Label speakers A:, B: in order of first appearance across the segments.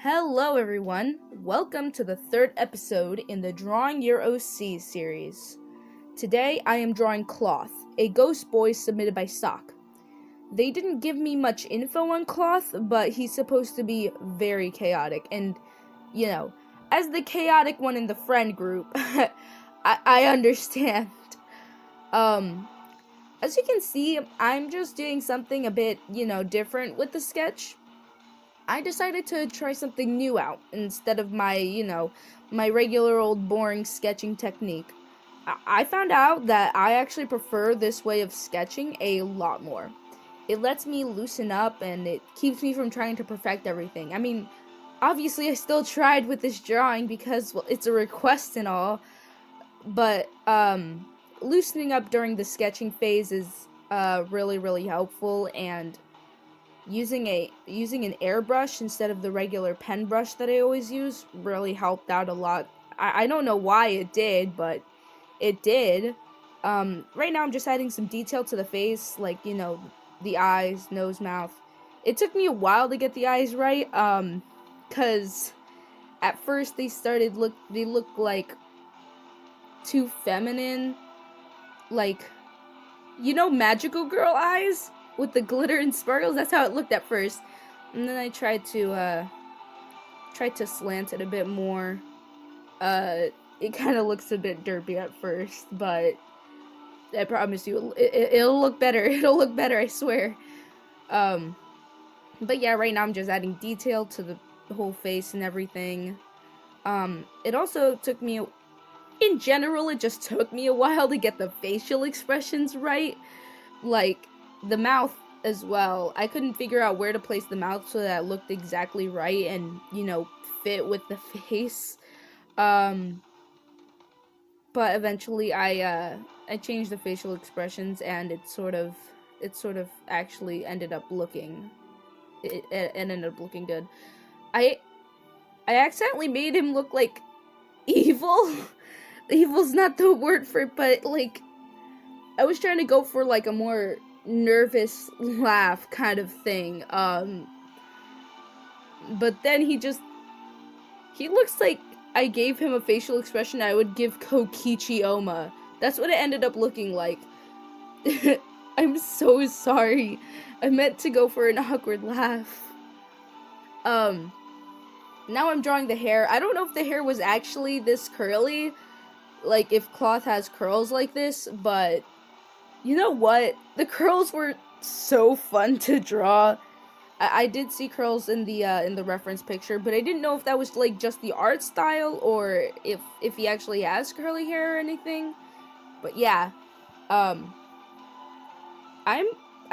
A: Hello everyone, welcome to the third episode in the Drawing Your OC series. Today I am drawing Cloth, a ghost boy submitted by Sock. They didn't give me much info on Cloth, but he's supposed to be very chaotic, and, as the chaotic one in the friend group, I understand. As you can see, I'm just doing something a bit, different with the sketch. I decided to try something new out instead of my regular old boring sketching technique. I found out that I actually prefer this way of sketching a lot more. It lets me loosen up and it keeps me from trying to perfect everything. I mean, obviously I still tried with this drawing because, well, it's a request and all, but loosening up during the sketching phase is really, really helpful, and using an airbrush instead of the regular pen brush that I always use really helped out a lot. I don't know why it did, but it did. Right now I'm just adding some detail to the face, like, the eyes, nose, mouth. It took me a while to get the eyes right, cause at first they looked like too feminine, like, magical girl eyes with the glitter and sparkles. That's how it looked at first, and then I tried to slant it a bit more. It kind of looks a bit derpy at first, but I promise you it'll look better. It'll look better, I swear. But yeah, right now I'm just adding detail to the whole face and everything. It also took me, in general, it just took me a while to get the facial expressions right, like the mouth as well. I couldn't figure out where to place the mouth so that it looked exactly right and, fit with the face. But eventually I changed the facial expressions, and it sort of actually ended up looking good. I accidentally made him look like evil. Evil's not the word for it, but like I was trying to go for like a more nervous laugh kind of thing. But then he looks like I gave him a facial expression I would give Kokichi Oma. That's what it ended up looking like. I'm so sorry. I meant to go for an awkward laugh. Now I'm drawing the hair. I don't know if the hair was actually this curly, like if Cloth has curls like this, but you know what? The curls were so fun to draw. I did see curls in the reference picture, but I didn't know if that was like just the art style or if he actually has curly hair or anything. But yeah, I'm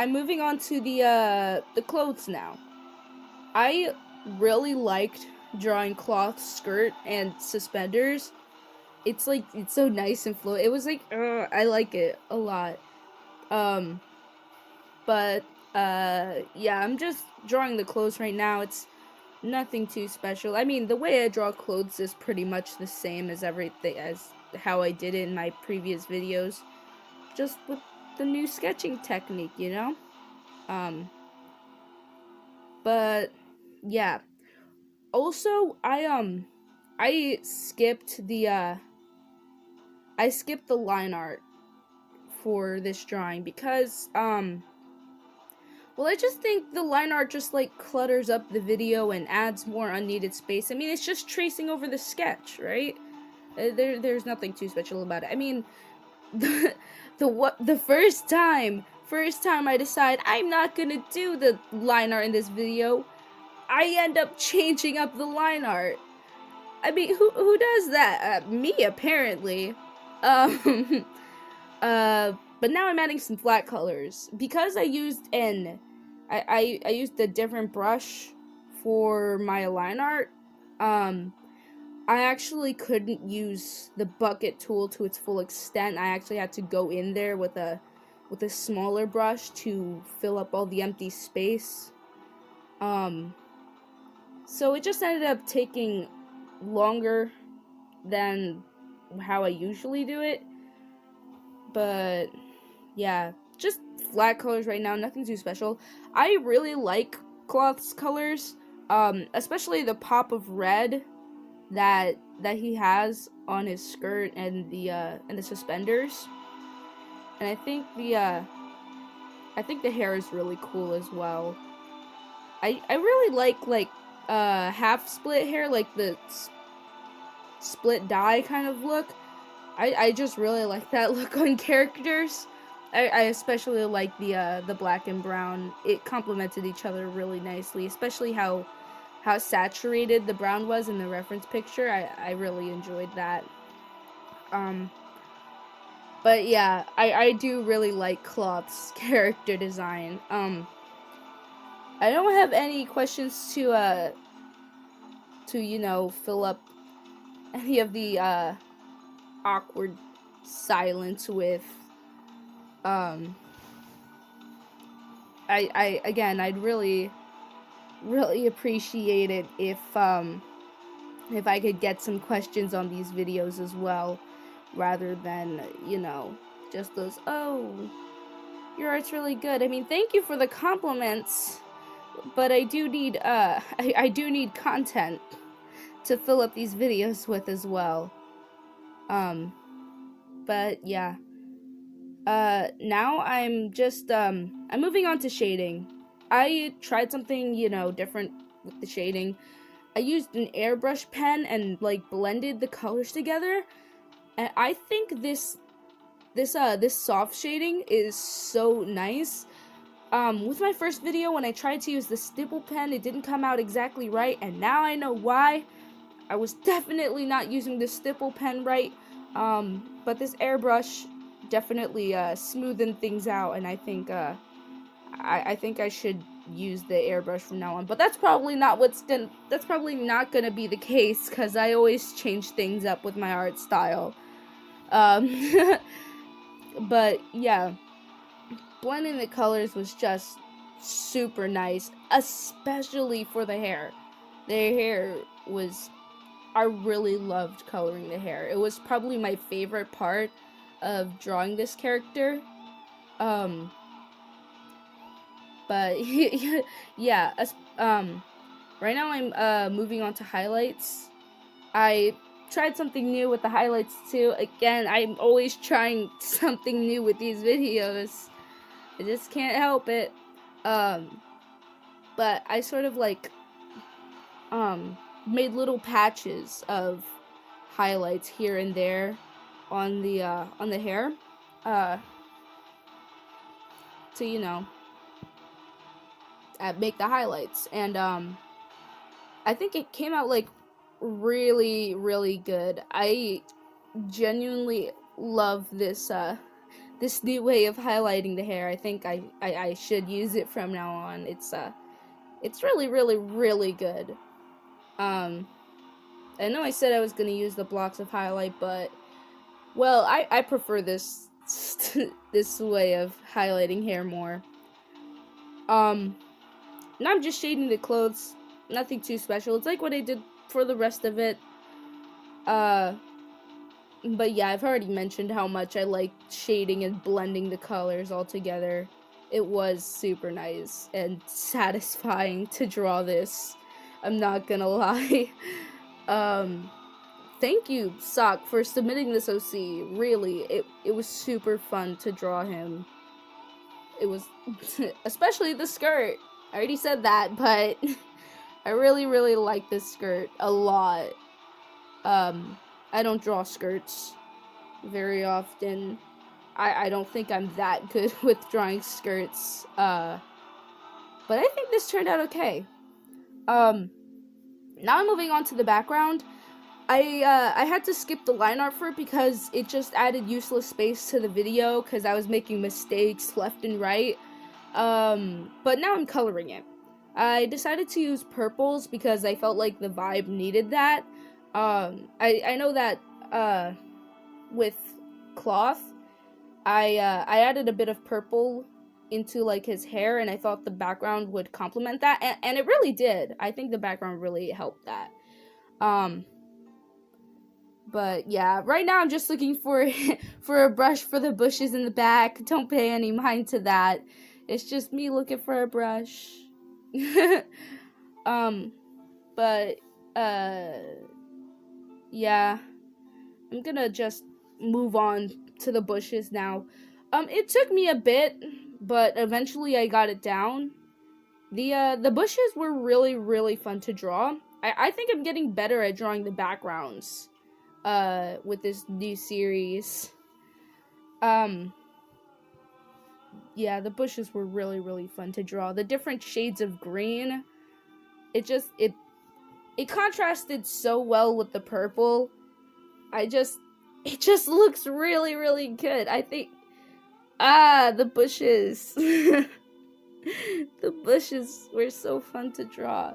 A: moving on to the clothes now. I really liked drawing Cloth's skirt and suspenders. It's so nice and flowy. It was like, I like it a lot. But yeah, I'm just drawing the clothes right now. It's nothing too special. I mean, the way I draw clothes is pretty much the same as how I did it in my previous videos, just with the new sketching technique, But yeah. Also, I skipped the line art for this drawing because well, I just think the line art just like clutters up the video and adds more unneeded space. I mean, it's just tracing over the sketch, right? There's nothing too special about it. I mean, the first time I decide I'm not gonna do the line art in this video, I end up changing up the line art. I mean, who does that? Me, apparently. But now I'm adding some flat colors because I used I used a different brush for my line art. I actually couldn't use the bucket tool to its full extent. I actually had to go in there with a smaller brush to fill up all the empty space. So it just ended up taking longer than how I usually do it. But yeah, just flat colors right now, nothing too special. I really like Cloth's colors. especially the pop of red that he has on his skirt and the suspenders. And I think the hair is really cool as well. I really like half split hair, like the split dye kind of look. I just really like that look on characters. I especially like the black and brown. It complemented each other really nicely, especially how saturated the brown was in the reference picture. I really enjoyed that. But yeah, I do really like Cloth's character design. I don't have any questions to you know, fill up any of the awkward silence with. I'd really appreciate it if I could get some questions on these videos as well, rather than, you know, just those, oh, your art's really good. I mean, thank you for the compliments, but I do need I do need content to fill up these videos with as well. But yeah. Now I'm just I'm moving on to shading. I tried something, you know, different with the shading. I used an airbrush pen and like blended the colors together, and I think this soft shading is so nice. With my first video, when I tried to use the stipple pen, it didn't come out exactly right, and now I know why. I was definitely not using the stipple pen right. But this airbrush definitely smoothened things out, and I think I should use the airbrush from now on. But that's probably not gonna be the case, because I always change things up with my art style. But yeah, blending the colors was just super nice, especially for the hair. The hair was, I really loved coloring the hair. It was probably my favorite part of drawing this character. But yeah, right now I'm moving on to highlights. I tried something new with the highlights too. Again, I'm always trying something new with these videos. I just can't help it. But I sort of like made little patches of highlights here and there on the hair, to, you know, make the highlights. And I think it came out like really, really good. I genuinely love this this new way of highlighting the hair. I think I should use it from now on. It's really, really, really good. I know I said I was gonna use the blocks of highlight, but, well, I prefer this this way of highlighting hair more. Now I'm just shading the clothes. Nothing too special. It's like what I did for the rest of it. But yeah, I've already mentioned how much I like shading and blending the colors all together. It was super nice and satisfying to draw this. I'm not gonna lie. Thank you, Sock, for submitting this OC. Really, it was super fun to draw him. It was, especially the skirt. I already said that, but I really, really like this skirt a lot. I don't draw skirts very often. I don't think I'm that good with drawing skirts. But I think this turned out okay. Now I'm moving on to the background. I had to skip the line art for it because it just added useless space to the video because I was making mistakes left and right. But now I'm coloring it. I decided to use purples because I felt like the vibe needed that. I know that with Cloth, I added a bit of purple into like his hair, and I thought the background would complement that, and it really did. I think the background really helped that. But yeah, right now I'm just looking for a brush for the bushes in the back. Don't pay any mind to that. It's just me looking for a brush. but, yeah, I'm gonna just move on to the bushes now. It took me a bit, but eventually I got it down. The bushes were really, really fun to draw. I think I'm getting better at drawing the backgrounds, with this new series. Yeah, the bushes were really, really fun to draw. The different shades of green, it contrasted so well with the purple. It just looks really, really good. I think, the bushes. The bushes were so fun to draw.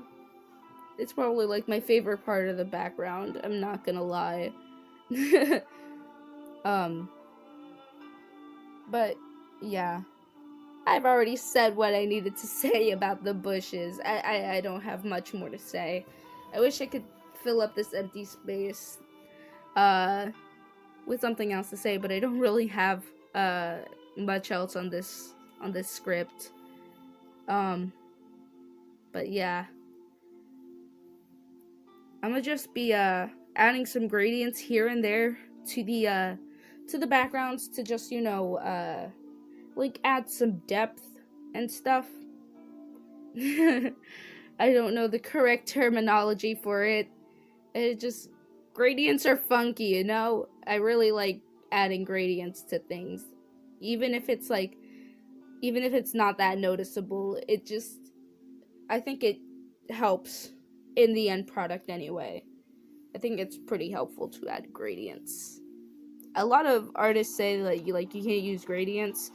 A: It's probably like my favorite part of the background, I'm not gonna lie. But yeah, I've already said what I needed to say about the bushes. I don't have much more to say. I wish I could fill up this empty space with something else to say, but I don't really have much else on this script. But yeah, I'm gonna just be adding some gradients here and there to the backgrounds to just, you know, like add some depth and stuff. I don't know the correct terminology for it. It just, gradients are funky, you know? I really like adding gradients to things. Even if it's not that noticeable, I think it helps in the end product anyway. I think it's pretty helpful to add gradients. A lot of artists say that you can't use gradients,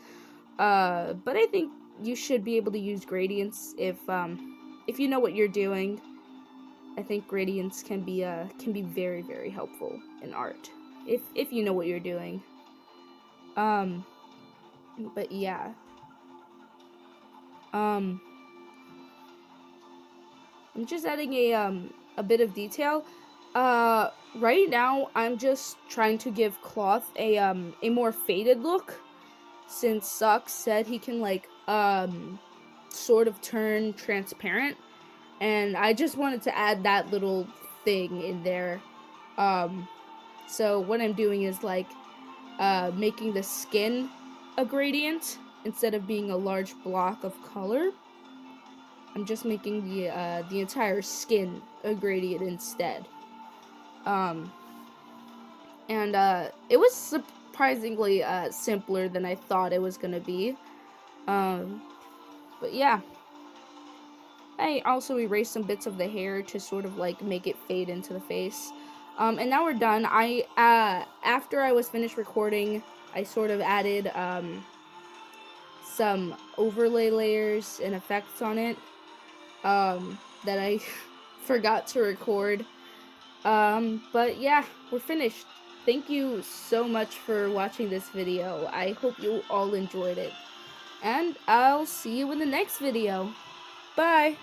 A: but I think you should be able to use gradients if you know what you're doing. I think gradients can be very, very helpful in art if you know what you're doing. But yeah. I'm just adding a bit of detail. Right now I'm just trying to give cloth a more faded look, since Sucks said he can sort of turn transparent, and I just wanted to add that little thing in there. So what I'm doing is making the skin a gradient instead of being a large block of color. I'm just making the entire skin a gradient instead. And it was surprisingly simpler than I thought it was gonna be. But yeah. I also erased some bits of the hair to sort of make it fade into the face. And now we're done. After I was finished recording, I sort of added some overlay layers and effects on it that I forgot to record. But yeah, we're finished. Thank you so much for watching this video. I hope you all enjoyed it. And I'll see you in the next video. Bye!